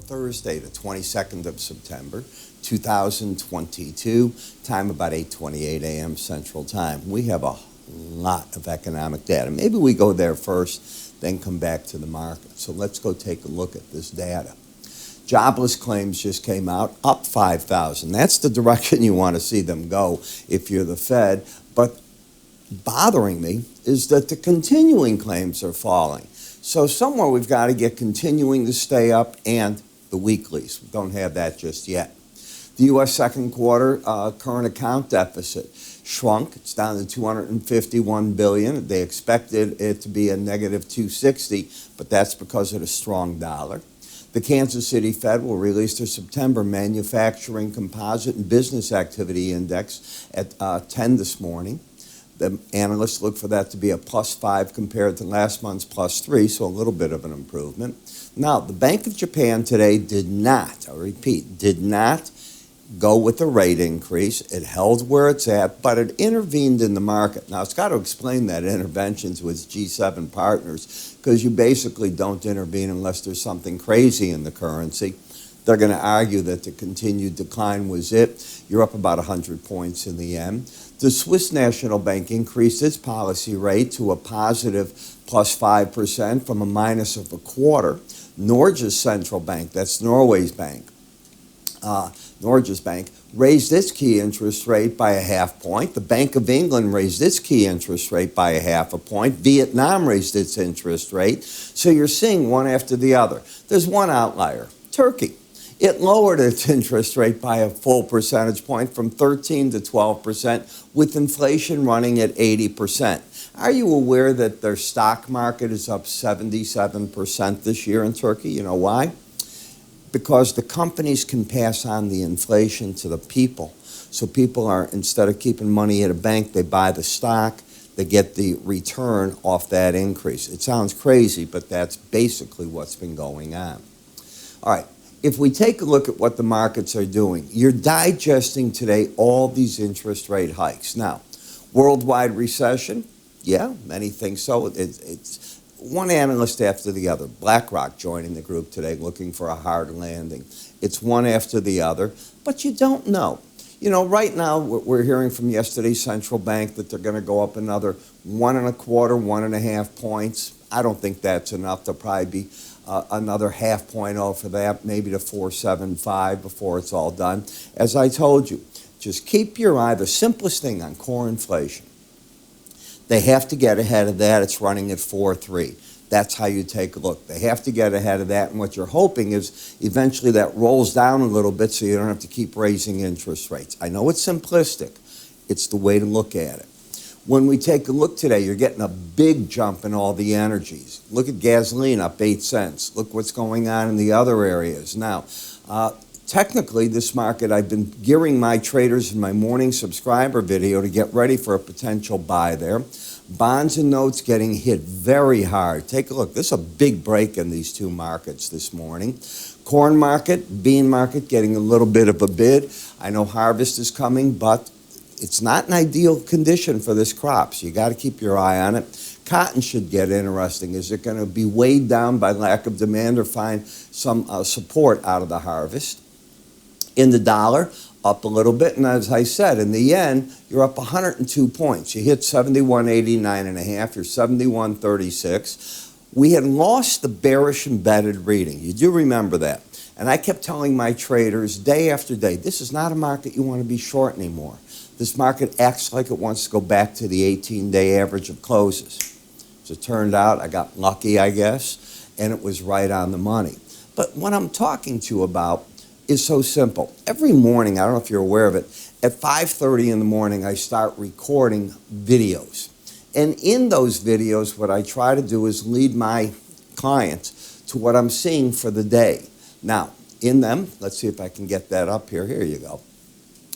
Thursday, the 22nd of September, 2022, time about 8:28 a.m. Central Time. We have a lot of economic data. Maybe we go there first, then come back to the market. So let's go take a look at this data. Jobless claims just came out, up 5,000. That's the direction you want to see them go if you're the Fed. But bothering me is that the continuing claims are falling. So somewhere we've got to get continuing to stay up and the weeklies. We don't have that just yet. The U.S. second quarter current account deficit shrunk. It's down to $251 billion. They expected it to be a negative 260, but that's because of the strong dollar. The Kansas City Fed will release their September manufacturing, composite, and business activity index at 10 this morning. The analysts look for that to be a +5 compared to last month's +3, so a little bit of an improvement. Now, the Bank of Japan today did not, I repeat, did not go with a rate increase. It held where it's at, but it intervened in the market. Now, it's got to explain that intervention to its G7 partners, because you basically don't intervene unless there's something crazy in the currency. They're going to argue that the continued decline was it. You're up about 100 points in the yen. The Swiss National Bank increased its policy rate to a positive +5% from a minus of a quarter. Norges Central Bank, that's Norway's bank, Norges Bank, raised its key interest rate by a half point. The Bank of England raised its key interest rate by a half a point. Vietnam raised its interest rate. So you're seeing one after the other. There's one outlier, Turkey. It lowered its interest rate by a full percentage point from 13 to 12%, with inflation running at 80%. Are you aware that their stock market is up 77% this year in Turkey? You know why? Because the companies can pass on the inflation to the people. So people are, instead of keeping money at a bank, they buy the stock, they get the return off that increase. It sounds crazy, but that's basically what's been going on. All right. If we take a look at what the markets are doing, you're digesting today all these interest rate hikes. Now, worldwide recession, yeah, many think so. It's one analyst after the other. BlackRock joining the group today looking for a hard landing. It's one after the other, but you don't know. You know, right now we're hearing from yesterday's central bank that they're going to go up another 1.25, 1.5 points. I don't think that's enough. There'll probably be another half point off of that, maybe to 4.75 before it's all done. As I told you, just keep your eye, the simplest thing, on core inflation. They have to get ahead of that. It's running at 4.3. That's how you take a look. They have to get ahead of that, and what you're hoping is eventually that rolls down a little bit so you don't have to keep raising interest rates. I know it's simplistic. It's the way to look at it. When we take a look today, you're getting a big jump in all the energies. Look at gasoline up 8 cents. Look what's going on in the other areas. Now, technically, this market, I've been gearing my traders in my morning subscriber video to get ready for a potential buy there. Bonds and notes getting hit very hard. Take a look. This is a big break in these two markets this morning. Corn market, bean market getting a little bit of a bid. I know harvest is coming, but it's not an ideal condition for this crop, so you got to keep your eye on it. Cotton should get interesting. Is it going to be weighed down by lack of demand or find some support out of the harvest? In the dollar, up a little bit, and as I said, in the yen, you're up 102 points. You hit 71.89.5, you're 71.36. We had lost the bearish embedded reading. You do remember that. And I kept telling my traders day after day, this is not a market you want to be short anymore. This market acts like it wants to go back to the 18-day average of closes. As it turned out, I got lucky, I guess, and it was right on the money. But what I'm talking to you about is so simple. Every morning, I don't know if you're aware of it, at 5:30 in the morning, I start recording videos. And in those videos, what I try to do is lead my clients to what I'm seeing for the day. Now, in them, let's see if I can get that up here. Here you go.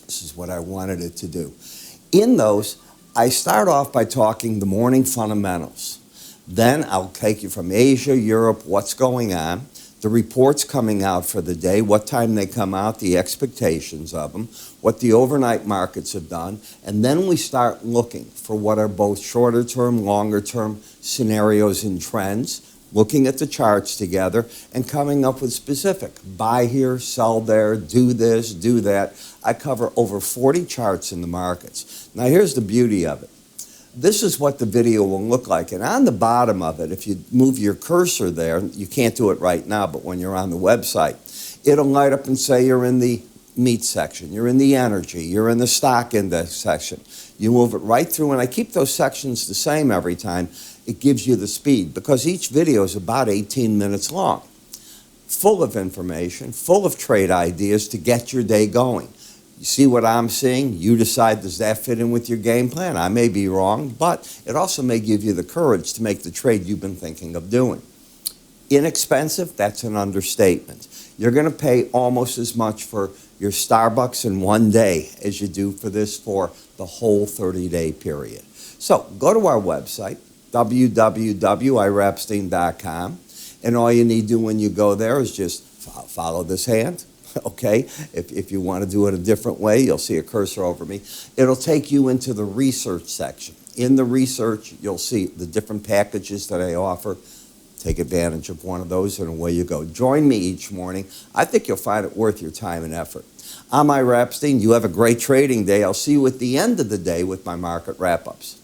This is what I wanted it to do. In those, I start off by talking the morning fundamentals. Then I'll take you from Asia, Europe, what's going on, the reports coming out for the day, what time they come out, the expectations of them, what the overnight markets have done, and then we start looking for what are both shorter-term, longer-term scenarios and trends. looking at the charts together and coming up with specific. Buy here, sell there, do this, do that. I cover over 40 charts in the markets. Now here's the beauty of it. This is what the video will look like. And on the bottom of it, if you move your cursor there, you can't do it right now, but when you're on the website, it'll light up and say you're in the meat section, you're in the energy, you're in the stock index section. You move it right through, and I keep those sections the same every time. It gives you the speed, because each video is about 18 minutes long, full of information, full of trade ideas to get your day going. You see what I'm seeing, you decide, does that fit in with your game plan? I may be wrong, but it also may give you the courage to make the trade you've been thinking of doing. Inexpensive, that's an understatement. You're going to pay almost as much for your Starbucks in one day as you do for this for the whole 30-day period. So go to our website, www.iraepstein.com, and all you need to do when you go there is just follow this hand. Okay, if you want to do it a different way, you'll see a cursor over me. It'll take you into the research section. In the research, you'll see the different packages that I offer. Take advantage of one of those, and away you go. Join me each morning. I think you'll find it worth your time and effort. I'm Ira Epstein. You have a great trading day. I'll see you at the end of the day with my market wrap-ups.